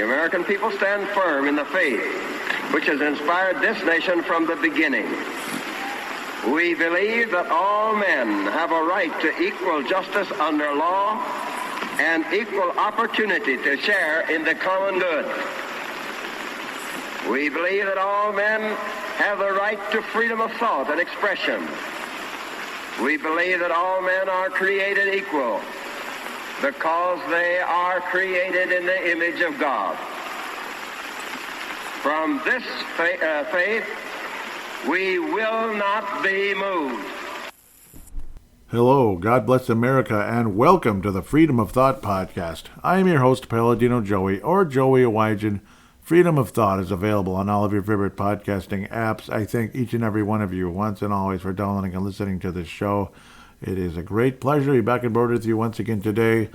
the American people stand firm in the faith which has inspired this nation from the beginning. We believe that all men have a right to equal justice under law and equal opportunity to share in the common good. We believe that all men have the right to freedom of thought and expression. We believe that all men are created equal because they are created in the image of God. From this faith, we will not be moved. Hello, God bless America, and welcome to the Freedom of Thought podcast. I am your host, Paladino Joey, or Joey Awajan. Freedom of Thought is available on all of your favorite podcasting apps. I thank each and every one of you once and always for downloading and listening to this show. It is a great pleasure to be back on board with you once again today.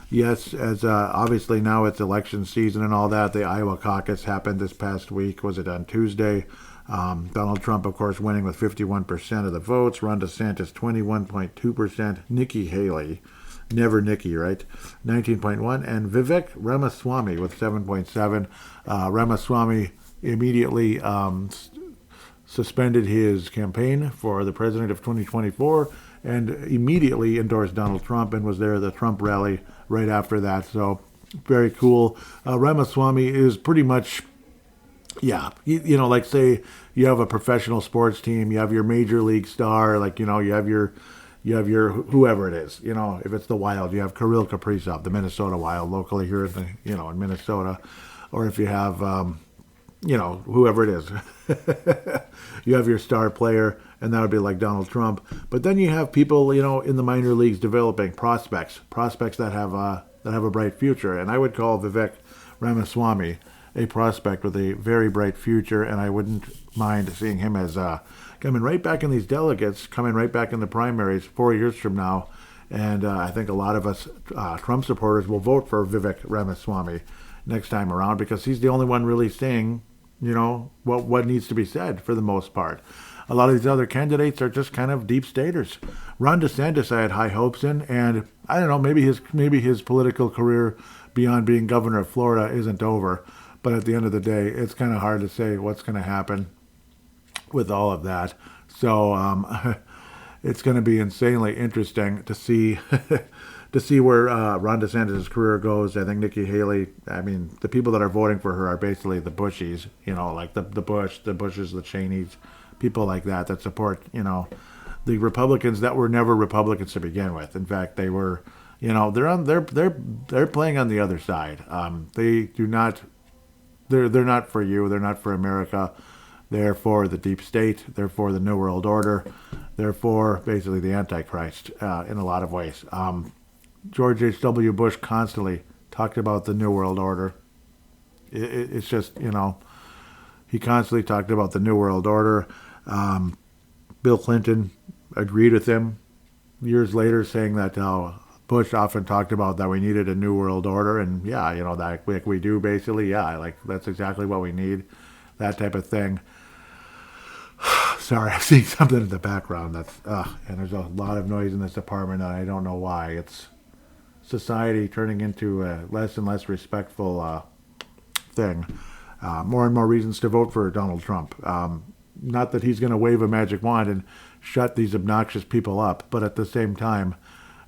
Yes, as obviously now it's election season and all that. The Iowa caucus happened this past week. Was it on Tuesday? Donald Trump, of course, winning with 51% of the votes. Ron DeSantis, 21.2%. Nikki Haley, never Nikki, right? 19.1%. And Vivek Ramaswamy with 7.7%. Ramaswamy immediately suspended his campaign for the president of 2024 and immediately endorsed Donald Trump and was there at the Trump rally right after that. So very cool. Ramaswamy is pretty much, you know, like say you have a professional sports team, you have your major league star, like, you know, you have your whoever it is, you know, if it's the Wild, you have Kirill Kaprizov, the Minnesota Wild, locally here in the, you know, in Minnesota, or if you have, you know, whoever it is, you have your star player, and that would be like Donald Trump. But then you have people, you know, in the minor leagues developing prospects that have a bright future, and I would call Vivek Ramaswamy a prospect with a very bright future, and I wouldn't mind seeing him as coming right back in these delegates, coming right back in the primaries 4 years from now. And I think a lot of us Trump supporters will vote for Vivek Ramaswamy next time around because he's the only one really saying, you know, what needs to be said for the most part. A lot of these other candidates are just kind of deep staters. Ron DeSantis I had high hopes in, and I don't know, maybe his political career beyond being governor of Florida isn't over. But at the end of the day, it's kind of hard to say what's going to happen with all of that. So it's going to be insanely interesting to see where Ron DeSantis' career goes. I think Nikki Haley, I mean, the people that are voting for her are basically the Bushies, you know, like the Bushes, the Cheneys, people like that support, you know, the Republicans that were never Republicans to begin with. In fact, they were, you know, they're playing on the other side. They do not. They're not for you. They're not for America. They're for the deep state. They're for the New World Order. They're for basically the antichrist in a lot of ways. George H.W. Bush constantly talked about the New World Order. It's just, you know, he constantly talked about the New World Order. Bill Clinton agreed with him years later, saying that Bush often talked about that we needed a new world order, and yeah, you know, that we do basically, yeah, like that's exactly what we need, that type of thing. Sorry, I'm seeing something in the background that's, and there's a lot of noise in this apartment, and I don't know why. It's society turning into a less and less respectful thing. More and more reasons to vote for Donald Trump. Not that he's going to wave a magic wand and shut these obnoxious people up, but at the same time,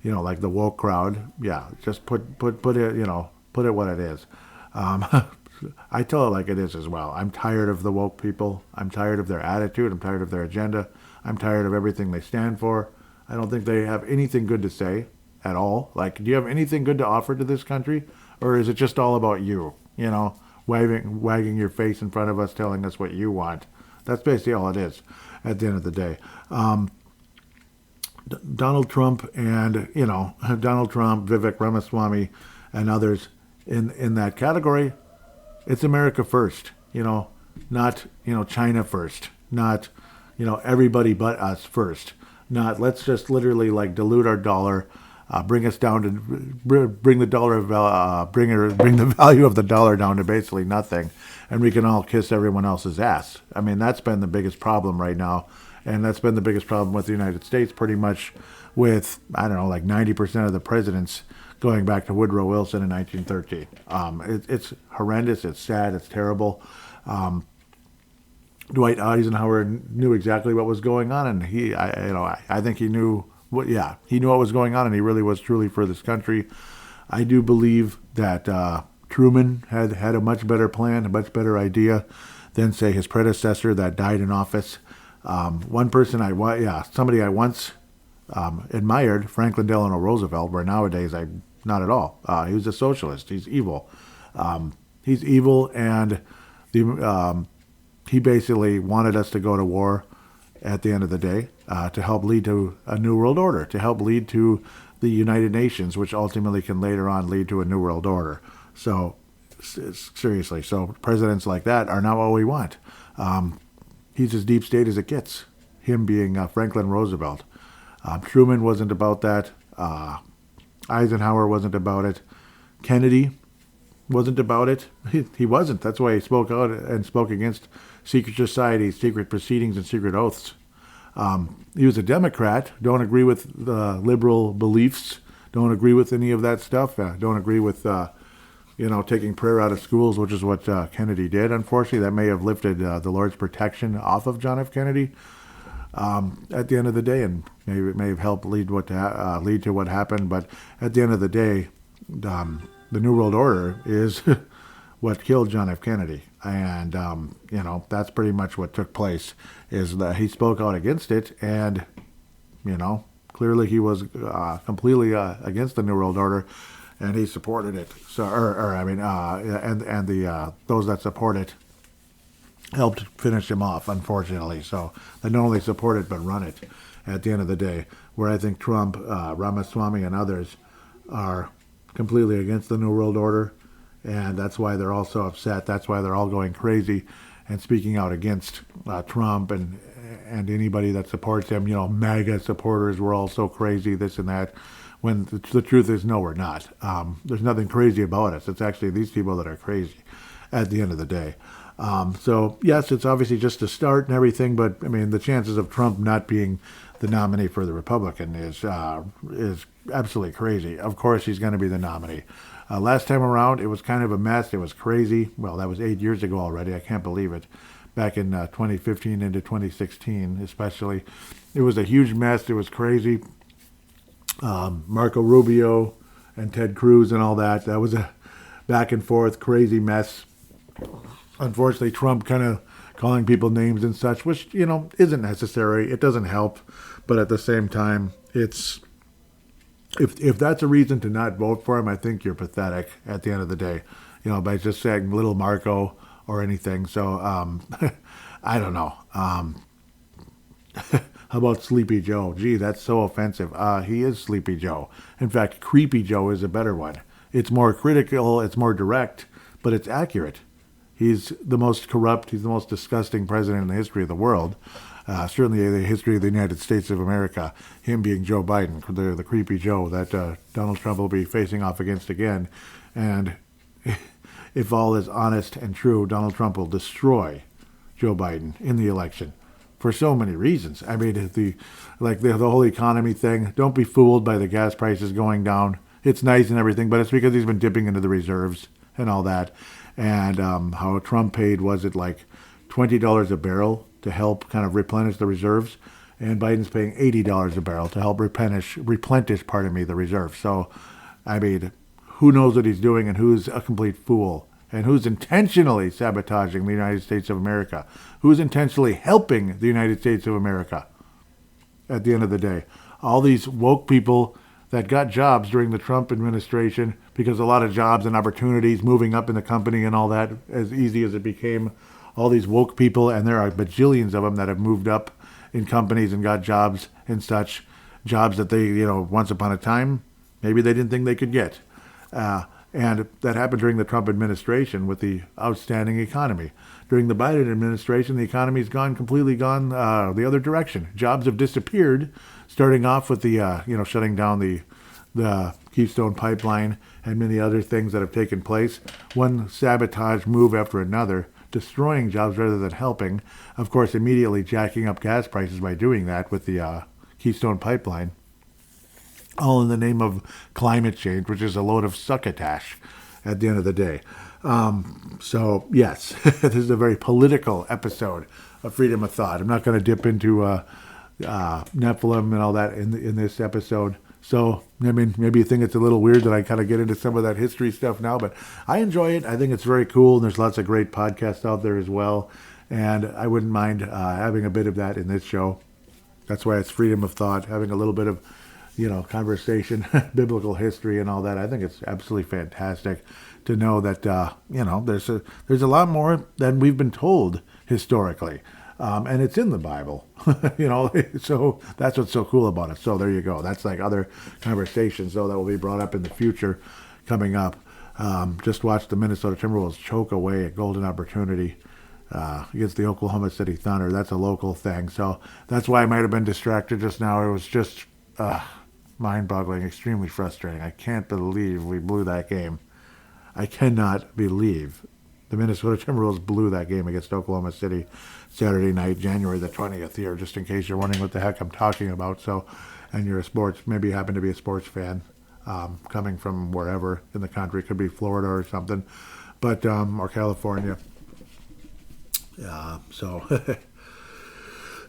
you know, like the woke crowd, yeah, just put it, you know, put it what it is. I tell it like it is as well. I'm tired of the woke people. I'm tired of their attitude. I'm tired of their agenda. I'm tired of everything they stand for. I don't think they have anything good to say at all. Like, do you have anything good to offer to this country? Or is it just all about you, you know, wagging your face in front of us, telling us what you want? That's basically all it is at the end of the day. Donald Trump and, you know, Donald Trump, Vivek Ramaswamy, and others in that category, it's America first, you know, not, you know, China first, not, you know, everybody but us first, not let's just literally like dilute our dollar, bring us down to bring the dollar bring the value of the dollar down to basically nothing, and we can all kiss everyone else's ass. I mean, that's been the biggest problem right now. And that's been the biggest problem with the United States, pretty much with, I don't know, like 90% of the presidents going back to Woodrow Wilson in 1913. It's horrendous. It's sad. It's terrible. Dwight Eisenhower knew exactly what was going on, and I think he knew he knew what was going on, and he really was truly for this country. I do believe that Truman had a much better plan, a much better idea than, say, his predecessor that died in office. One person somebody I once admired, Franklin Delano Roosevelt, where nowadays not at all. He was a socialist. He's evil. He's evil, and he basically wanted us to go to war at the end of the day to help lead to a new world order, to help lead to the United Nations, which ultimately can later on lead to a new world order. So, seriously, presidents like that are not what we want. He's as deep state as it gets, him being Franklin Roosevelt. Truman wasn't about that. Eisenhower wasn't about it. Kennedy wasn't about it. He wasn't. That's why he spoke out and spoke against secret societies, secret proceedings, and secret oaths. He was a Democrat. Don't agree with the liberal beliefs. Don't agree with any of that stuff. Don't agree with taking prayer out of schools, which is what Kennedy did. Unfortunately, that may have lifted the Lord's protection off of John F. Kennedy at the end of the day, and maybe it may have helped lead to what happened. But at the end of the day, the New World Order is what killed John F. Kennedy. And, that's pretty much what took place, is that he spoke out against it, and, clearly he was completely against the New World Order, and he supported it. So, those that support it helped finish him off, unfortunately. So they not only support it, but run it at the end of the day, where I think Trump, Ramaswamy, and others are completely against the New World Order, and that's why they're all so upset. That's why they're all going crazy and speaking out against Trump and anybody that supports him. MAGA supporters were all so crazy, this and that, when the truth is, no, we're not. There's nothing crazy about us. It's actually these people that are crazy at the end of the day. So, yes, it's obviously just a start and everything, but, the chances of Trump not being the nominee for the Republican is absolutely crazy. Of course he's going to be the nominee. Last time around, it was kind of a mess. It was crazy. Well, that was 8 years ago already. I can't believe it. Back in 2015 into 2016, especially. It was a huge mess. It was crazy. Marco Rubio and Ted Cruz and all that. That was a back and forth crazy mess. Unfortunately, Trump kind of calling people names and such, which, isn't necessary. It doesn't help. But at the same time, it's... If that's a reason to not vote for him, I think you're pathetic at the end of the day, by just saying little Marco or anything. So, I don't know. How about Sleepy Joe? Gee, that's so offensive. He is Sleepy Joe. In fact, Creepy Joe is a better one. It's more critical, it's more direct, but it's accurate. He's the most corrupt, he's the most disgusting president in the history of the world. Certainly the history of the United States of America, him being Joe Biden, the creepy Joe that Donald Trump will be facing off against again. And if all is honest and true, Donald Trump will destroy Joe Biden in the election for so many reasons. The whole economy thing, don't be fooled by the gas prices going down. It's nice and everything, but it's because he's been dipping into the reserves and all that. And how Trump paid, was it like $20 a barrel to help kind of replenish the reserves, and Biden's paying $80 a barrel to help replenish the reserves. So, who knows what he's doing, and who's a complete fool, and who's intentionally sabotaging the United States of America, who's intentionally helping the United States of America at the end of the day. All these woke people that got jobs during the Trump administration, because a lot of jobs and opportunities moving up in the company and all that, as easy as it became, all these woke people, and there are bajillions of them that have moved up in companies and got jobs and such, jobs that they, once upon a time, maybe they didn't think they could get. And that happened during the Trump administration with the outstanding economy. During the Biden administration, the economy's completely gone the other direction. Jobs have disappeared, starting off with the, shutting down the Keystone Pipeline and many other things that have taken place. One sabotage move after another, destroying jobs rather than helping. Of course, immediately jacking up gas prices by doing that with the Keystone Pipeline. all in the name of climate change, which is a load of succotash at the end of the day. So, yes, this is a very political episode of Freedom of Thought. I'm not going to dip into Nephilim and all that in this episode. So, I mean, maybe you think it's a little weird that I kind of get into some of that history stuff now, but I enjoy it. I think it's very cool, and there's lots of great podcasts out there as well. And I wouldn't mind having a bit of that in this show. That's why it's Freedom of Thought, having a little bit of, conversation, biblical history and all that. I think it's absolutely fantastic to know that, there's a lot more than we've been told historically. And it's in the Bible, so that's what's so cool about it. So there you go. That's like other conversations, though, that will be brought up in the future coming up. Just watch the Minnesota Timberwolves choke away a golden opportunity against the Oklahoma City Thunder. That's a local thing. So that's why I might have been distracted just now. It was just mind-boggling, extremely frustrating. I can't believe we blew that game. I cannot believe the Minnesota Timberwolves blew that game against Oklahoma City Saturday night, January the 20th here, just in case you're wondering what the heck I'm talking about. So, and you're maybe you happen to be a sports fan coming from wherever in the country. It could be Florida or something, but or California.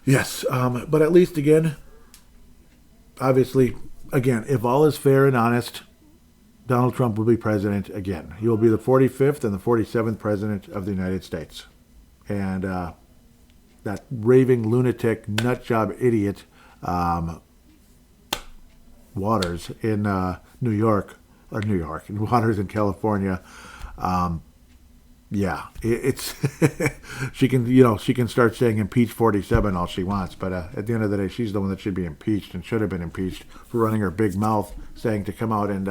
Yes, but at least again, obviously, again, if all is fair and honest, Donald Trump will be president again. He will be the 45th and the 47th president of the United States. And that raving lunatic, nutjob idiot Waters in Waters in California, it's she can start saying impeach 47 all she wants, but at the end of the day, she's the one that should be impeached and should have been impeached for running her big mouth, saying to come out and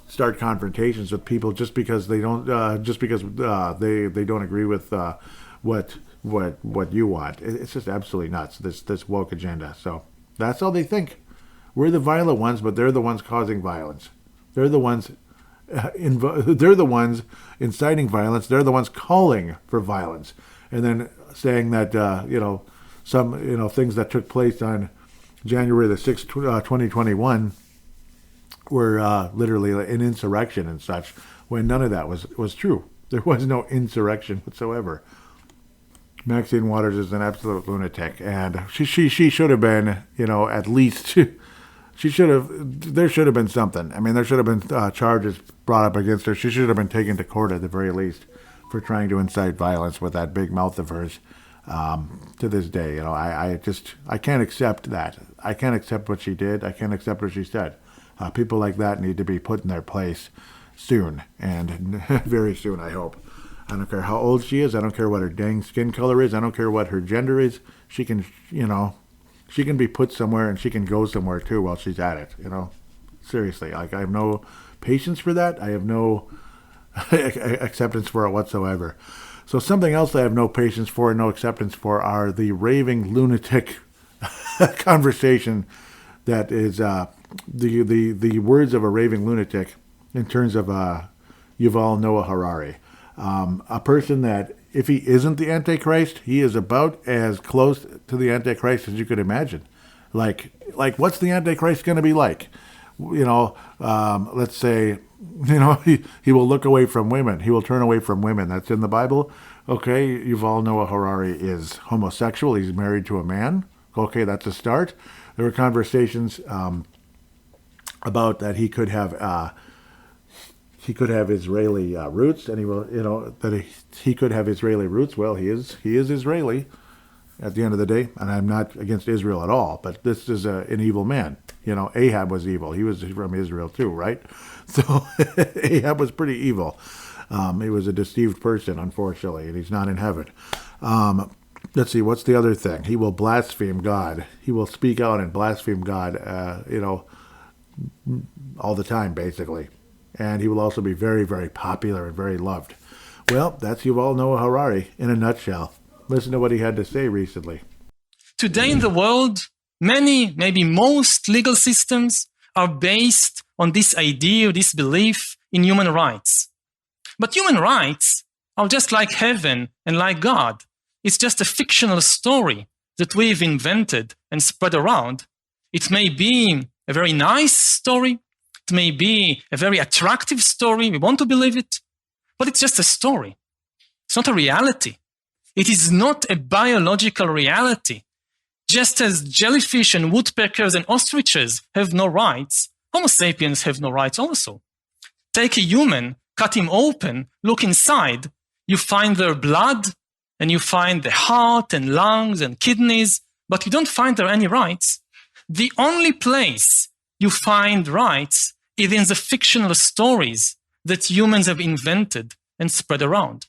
start confrontations with people just because they don't they don't agree with what you want. It's just absolutely nuts, this woke agenda. So that's all they think. We're the violent ones, but they're the ones causing violence. They're the ones they're the ones inciting violence. They're the ones calling for violence, and then saying that some things that took place on January the 6th, 2021 were literally an insurrection and such, when none of that was true. There was no insurrection whatsoever. Maxine Waters is an absolute lunatic, and she should have been, at least there should have been something. I mean, there should have been charges brought up against her. She should have been taken to court at the very least for trying to incite violence with that big mouth of hers. To this day, I can't accept that. I can't accept what she did. I can't accept what she said. People like that need to be put in their place soon, and very soon, I hope. I don't care how old she is. I don't care what her dang skin color is. I don't care what her gender is. She can, she can be put somewhere, and she can go somewhere too while she's at it. Seriously, like, I have no patience for that. I have no acceptance for it whatsoever. So something else I have no patience for and no acceptance for are the raving lunatic conversation that is the words of a raving lunatic in terms of Yuval Noah Harari. A person that, if he isn't the Antichrist, he is about as close to the Antichrist as you could imagine. Like what's the Antichrist going to be like? Let's say, he will look away from women. He will turn away from women. That's in the Bible. Okay, Yuval Noah Harari is homosexual. He's married to a man. Okay, that's a start. There were conversations about that he could have Israeli roots, and he will, that he could have Israeli roots. Well, he is Israeli at the end of the day, and I'm not against Israel at all, but this is an evil man. Ahab was evil. He was from Israel too, right? So Ahab was pretty evil. He was a deceived person, unfortunately, and he's not in heaven. Let's see, what's the other thing? He will blaspheme God. He will speak out and blaspheme God, all the time, basically. And he will also be very, very popular and very loved. Well, that's Yuval Noah Harari in a nutshell. Listen to what he had to say recently. Today in the world, many, maybe most legal systems are based on this idea, this belief in human rights. But human rights are just like heaven and like God. It's just a fictional story that we've invented and spread around. It may be a very nice story. It may be a very attractive story. We want to believe it, but it's just a story. It's not a reality. It is not a biological reality. Just as jellyfish and woodpeckers and ostriches have no rights, Homo sapiens have no rights also. Take a human, cut him open, look inside, you find their blood, and you find the heart and lungs and kidneys, but you don't find there any rights. The only place you find rights is in the fictional stories that humans have invented and spread around.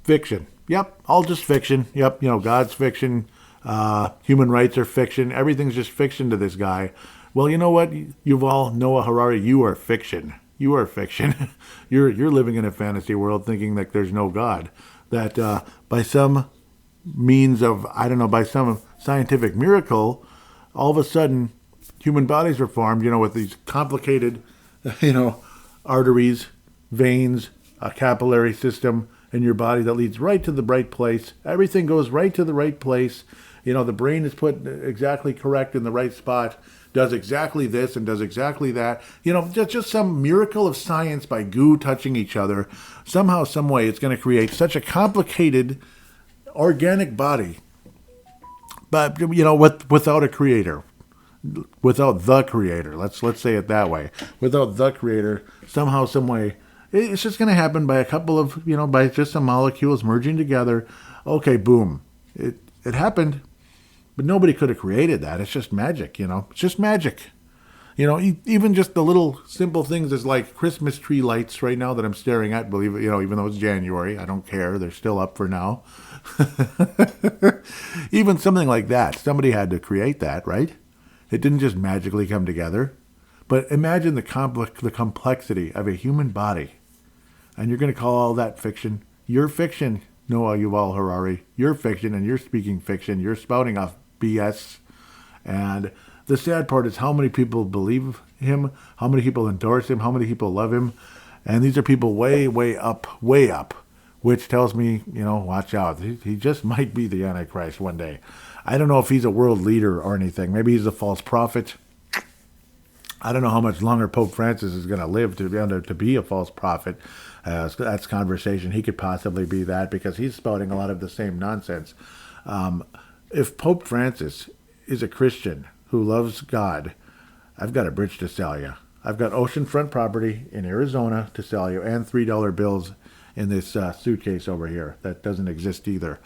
Fiction. Yep, all just fiction. Yep, God's fiction. Human rights are fiction. Everything's just fiction to this guy. Well, you know what, Yuval Noah Harari, you are fiction. You are fiction. You're living in a fantasy world thinking that there's no God. That by some means of, by some scientific miracle, all of a sudden human bodies are formed, with these complicated, arteries, veins, a capillary system in your body that leads right to the right place. Everything goes right to the right place. The brain is put exactly correct in the right spot, does exactly this and does exactly that. Just some miracle of science by goo touching each other. Somehow, some way, it's going to create such a complicated organic body, but without a creator, without the creator. Let's say it that way. Without the creator, somehow, some way, it's just going to happen by a couple of by just some molecules merging together. Okay, boom, it happened. But nobody could have created that. It's just magic, It's just magic. Even just the little simple things as like Christmas tree lights right now that I'm staring at, believe it, even though it's January, I don't care. They're still up for now. Even something like that. Somebody had to create that, right? It didn't just magically come together. But imagine the complexity of a human body. And you're going to call all that fiction. You're fiction, Noah Yuval Harari. You're fiction, and you're speaking fiction. You're spouting off BS. And the sad part is how many people believe him, how many people endorse him, how many people love him. And these are people way, way up, which tells me, watch out. He just might be the Antichrist one day. I don't know if he's a world leader or anything. Maybe he's a false prophet. I don't know how much longer Pope Francis is going to live to be a false prophet. That's conversation. He could possibly be that because he's spouting a lot of the same nonsense. If Pope Francis is a Christian who loves God, I've got a bridge to sell you. I've got oceanfront property in Arizona to sell you and $3 bills in this suitcase over here that doesn't exist either.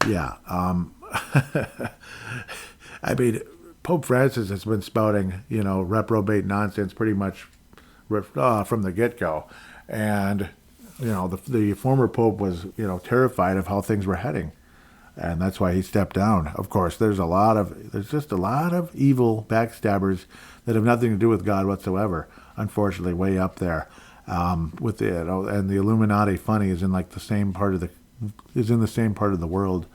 Yeah. I mean, Pope Francis has been spouting, reprobate nonsense pretty much from the get-go. And, the former Pope was, terrified of how things were heading. And that's why he stepped down. Of course, there's just a lot of evil backstabbers that have nothing to do with God whatsoever. Unfortunately, way up there, with and the Illuminati funny is in like the same part of the world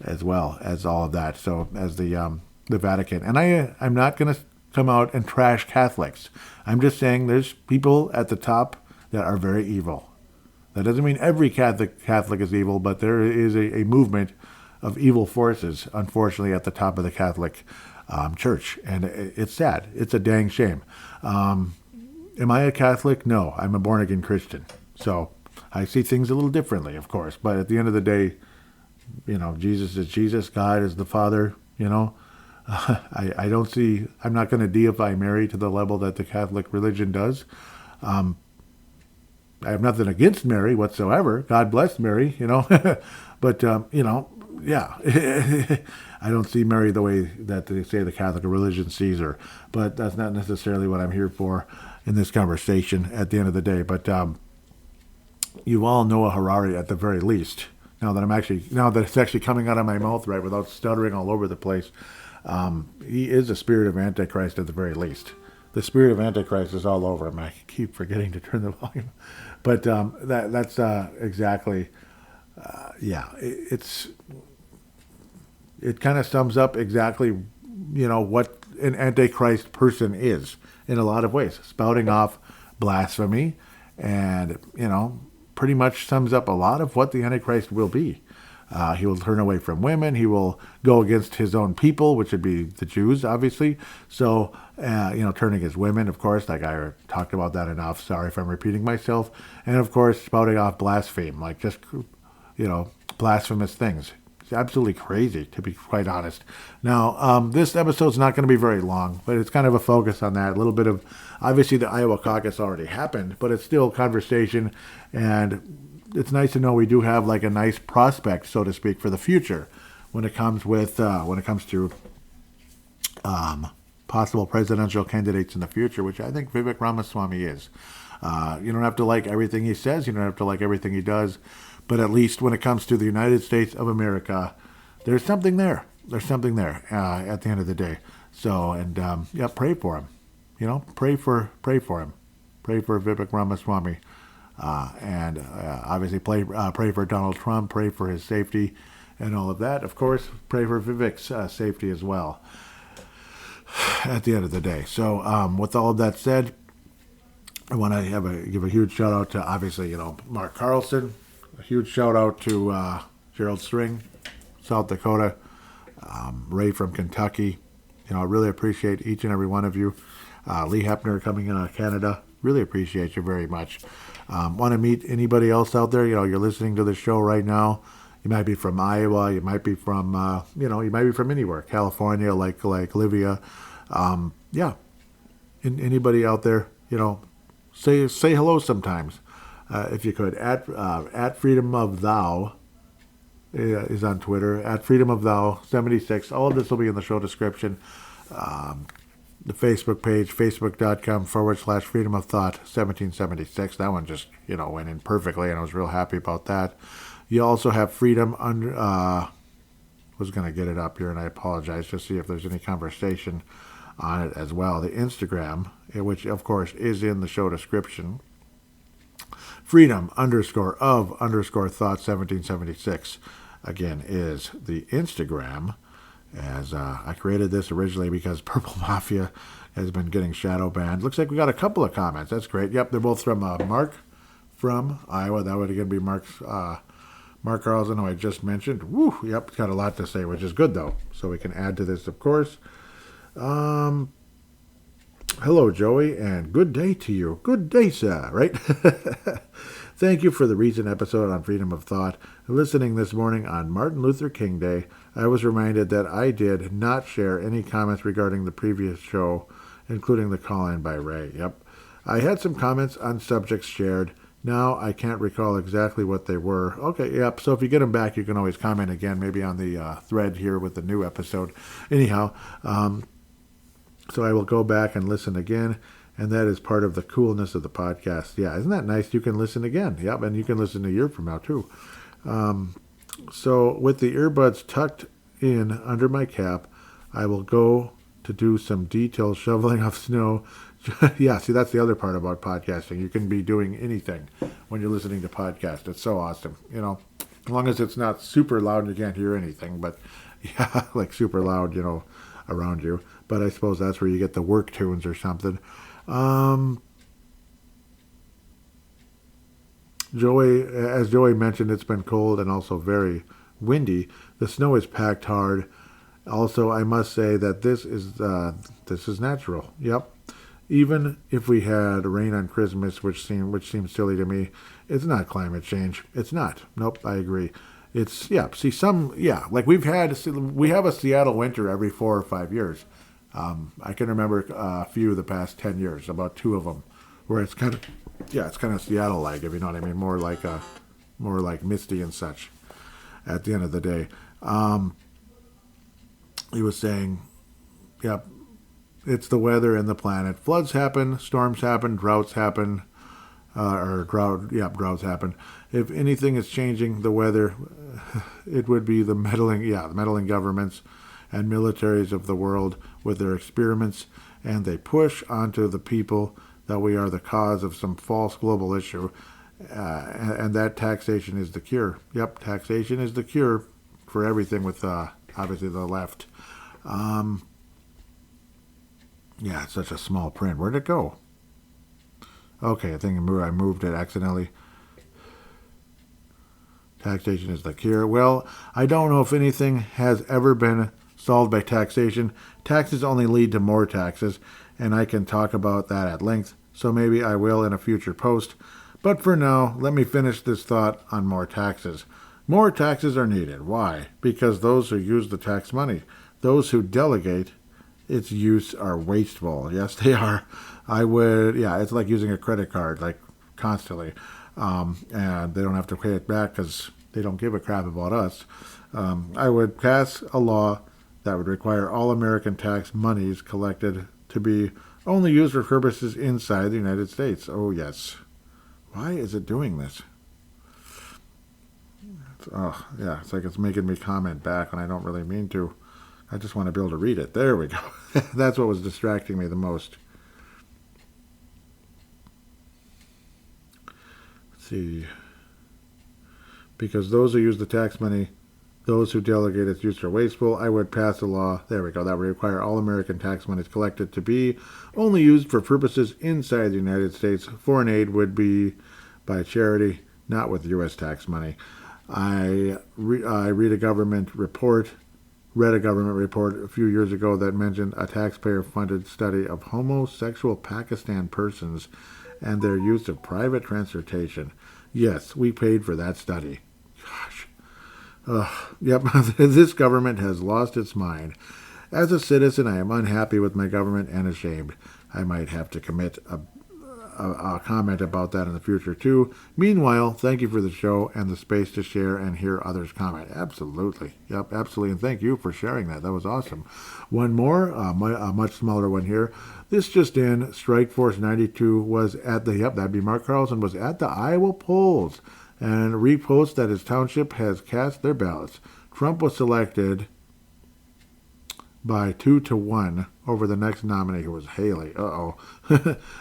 as well as all of that. So as the Vatican, and I'm not going to come out and trash Catholics. I'm just saying there's people at the top that are very evil. That doesn't mean every Catholic is evil, but there is a movement of evil forces, unfortunately, at the top of the Catholic Church. And it's sad. It's a dang shame. Am I a Catholic? No, I'm a born-again Christian. So I see things a little differently, of course. But at the end of the day, Jesus is Jesus. God is the Father, I don't see, I'm not going to deify Mary to the level that the Catholic religion does. I have nothing against Mary whatsoever. God bless Mary, but, yeah, I don't see Mary the way that they say the Catholic religion sees her, but that's not necessarily what I'm here for in this conversation at the end of the day. But Yuval Noah Harari, at the very least, now that it's actually coming out of my mouth right without stuttering all over the place, he is a spirit of Antichrist at the very least. The spirit of Antichrist is all over him. I keep forgetting to turn the volume. But that's exactly, it kind of sums up exactly, what an Antichrist person is in a lot of ways. Spouting off blasphemy and, pretty much sums up a lot of what the Antichrist will be. He will turn away from women. He will go against his own people, which would be the Jews, obviously. So, turn against women, of course. Like I talked about that enough. Sorry if I'm repeating myself. And, of course, spouting off blaspheme, like just, blasphemous things. It's absolutely crazy, to be quite honest. Now, this episode's not going to be very long, but it's kind of a focus on that. A little bit of, obviously, the Iowa caucus already happened, but it's still conversation, and it's nice to know we do have like a nice prospect, so to speak, for the future when it comes to possible presidential candidates in the future, which I think Vivek Ramaswamy is. You don't have to like everything he says. You don't have to like everything he does. But at least when it comes to the United States of America, there's something there. There's something there at the end of the day. So, and pray for him. Pray for him. Pray for Vivek Ramaswamy. And obviously pray for Donald Trump. Pray for his safety and all of that. Of course, pray for Vivek's safety as well at the end of the day. So with all of that said, I want to give a huge shout out to, obviously, Mark Carlson. A huge shout out to Gerald String, South Dakota, Ray from Kentucky. I really appreciate each and every one of you. Lee Hepner coming in out of Canada. Really appreciate you very much. Want to meet anybody else out there? You're listening to the show right now. You might be from Iowa. You might be from, you might be from anywhere. California, like Livia. Anybody out there, say hello sometimes. If you could, at Freedom of Thou is on Twitter, at Freedom of Thou 76. All of this will be in the show description. The Facebook page, facebook.com/Freedom of Thought 1776. That one just, went in perfectly, and I was real happy about that. You also have Freedom under, was going to get it up here, and I apologize, just see if there's any conversation on it as well. The Instagram, which of course is in the show description. Freedom_of_thought 1776 again is the Instagram, as I created this originally because Purple Mafia has been getting shadow banned. Looks like we got a couple of comments. That's great. Yep, they're both from Mark from Iowa. That would again be Mark Carlson, who I just mentioned. Woo, yep, got a lot to say, which is good though. So we can add to this, of course. Hello, Joey, and good day to you. Good day, sir, right? Thank you for the recent episode on Freedom of Thought. Listening this morning on Martin Luther King Day, I was reminded that I did not share any comments regarding the previous show, including the call-in by Ray. Yep. I had some comments on subjects shared. Now I can't recall exactly what they were. Okay, yep. So if you get them back, you can always comment again, maybe on the thread here with the new episode. Anyhow, so I will go back and listen again, and that is part of the coolness of the podcast. Yeah, isn't that nice? You can listen again. Yep, and you can listen a year from now, too. So with the earbuds tucked in under my cap, I will go to do some detailed shoveling of snow. Yeah, see, that's the other part about podcasting. You can be doing anything when you're listening to podcasts. It's so awesome. As long as it's not super loud and you can't hear anything, but yeah, like super loud, around you. But I suppose that's where you get the work tunes or something. As Joey mentioned, it's been cold and also very windy. The snow is packed hard. Also, I must say that this is natural. Yep. Even if we had rain on Christmas, which seems silly to me, it's not climate change. It's not. Nope, I agree. It's, like we have a Seattle winter every 4 or 5 years. I can remember a few of the past 10 years, about 2 of them, where it's kind of Seattle-like, if you know what I mean, more like misty and such at the end of the day. He was saying, it's the weather and the planet. Floods happen, storms happen, droughts happen, droughts happen. If anything is changing the weather, it would be the meddling governments and militaries of the world with their experiments, and they push onto the people that we are the cause of some false global issue, and that taxation is the cure. Yep, taxation is the cure for everything with obviously the left. It's such a small print. Where'd it go? Okay, I think I moved it accidentally. Taxation is the cure. Well, I don't know if anything has ever been solved by taxation. Taxes only lead to more taxes, and I can talk about that at length, so maybe I will in a future post. But for now, let me finish this thought on more taxes. More taxes are needed. Why? Because those who use the tax money, those who delegate its use are wasteful. Yes, they are. It's like using a credit card, like constantly. And they don't have to pay it back because they don't give a crap about us. I would pass a law that would require all American tax monies collected to be only used for purposes inside the United States. Oh, yes. Why is it doing this? It's like it's making me comment back when I don't really mean to. I just want to be able to read it. There we go. That's what was distracting me the most. Let's see. Because those who use the tax money, those who delegate its use are wasteful, I would pass a law, there we go, that would require all American tax monies collected to be only used for purposes inside the United States. Foreign aid would be by charity, not with U.S. tax money. I read a government report a few years ago that mentioned a taxpayer-funded study of homosexual Pakistan persons and their use of private transportation. Yes, we paid for that study. Gosh. Yep, this government has lost its mind. As a citizen, I am unhappy with my government and ashamed. I might have to commit a comment about that in the future, too. Meanwhile, thank you for the show and the space to share and hear others comment. Absolutely. Yep, absolutely. And thank you for sharing that. That was awesome. One more, a much smaller one here. This just in, Strike Force 92 was at that'd be Mark Carlson, was at the Iowa polls and reposts that his township has cast their ballots. Trump was selected by 2-1 over the next nominee, who was Haley.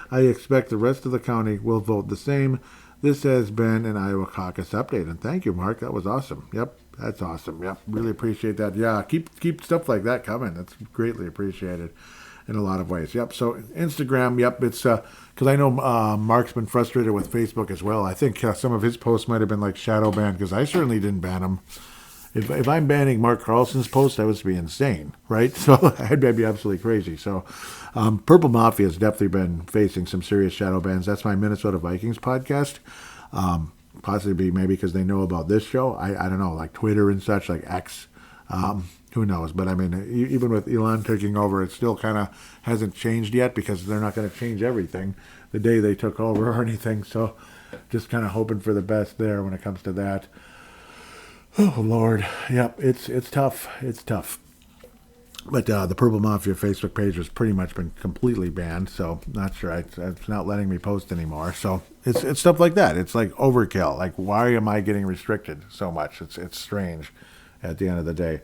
I expect the rest of the county will vote the same. This has been an Iowa caucus update, and thank you, Mark. That was awesome. Yep, that's awesome. Yep, really appreciate that. Yeah, keep stuff like that coming. That's greatly appreciated in a lot of ways. Yep, so Instagram, yep, it's because I know Mark's been frustrated with Facebook as well. I think some of his posts might have been like shadow banned, because I certainly didn't ban them. If I'm banning Mark Carlson's post, that would be insane, right? So I'd be absolutely crazy. So Purple Mafia has definitely been facing some serious shadow bans. That's my Minnesota Vikings podcast. Possibly maybe because they know about this show. I don't know, like Twitter and such, like X. Who knows? But I mean, even with Elon taking over, it still kind of hasn't changed yet, because they're not going to change everything the day they took over or anything. So just kind of hoping for the best there when it comes to that. Oh, Lord. Yep, it's tough. It's tough. But the Purple Mafia Facebook page has pretty much been completely banned, so not sure. It's not letting me post anymore. So it's stuff like that. It's like overkill. Like, why am I getting restricted so much? It's strange at the end of the day.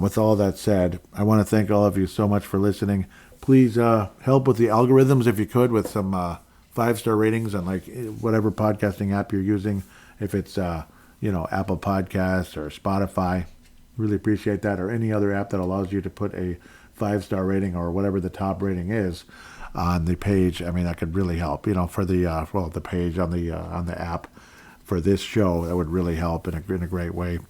With all that said, I want to thank all of you so much for listening. Please help with the algorithms if you could, with some 5-star ratings on like whatever podcasting app you're using. If it's Apple Podcasts or Spotify, really appreciate that, or any other app that allows you to put a 5-star rating or whatever the top rating is on the page. I mean, that could really help. For the page on the app for this show, that would really help in a great way.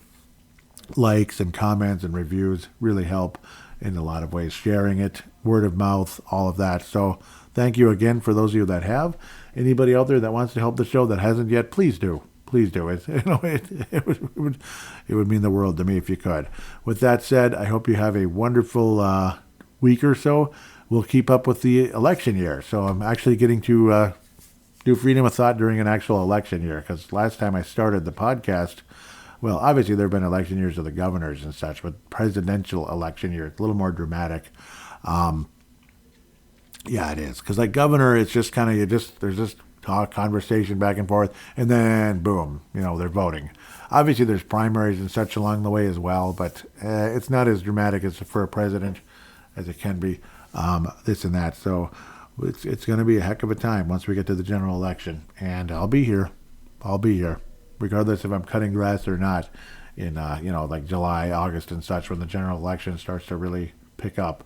Likes and comments and reviews really help in a lot of ways. Sharing it, word of mouth, all of that. So thank you again for those of you that have. Anybody out there that wants to help the show that hasn't yet, please do. Please do it. It would mean the world to me if you could. With that said, I hope you have a wonderful week or so. We'll keep up with the election year. So I'm actually getting to do freedom of thought during an actual election year, because last time I started the podcast, well, obviously there have been election years of the governors and such, but presidential election year, it's a little more dramatic. Yeah, it is. Because like governor, it's just kind of, there's just talk, conversation back and forth, and then boom, they're voting. Obviously there's primaries and such along the way as well, but it's not as dramatic as for a president as it can be, this and that. So it's going to be a heck of a time once we get to the general election, and I'll be here, regardless if I'm cutting grass or not in like July, August and such, when the general election starts to really pick up,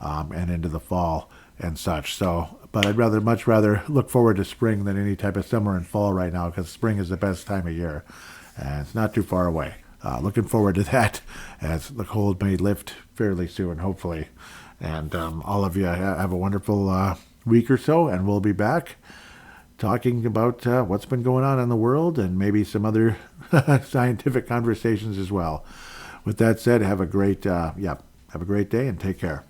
and into the fall and such. So, but I'd much rather look forward to spring than any type of summer and fall right now, because spring is the best time of year. It's not too far away. Looking forward to that as the cold may lift fairly soon, hopefully. And all of you have a wonderful week or so, and we'll be back talking about what's been going on in the world and maybe some other scientific conversations as well. With that said, have a great have a great day and take care.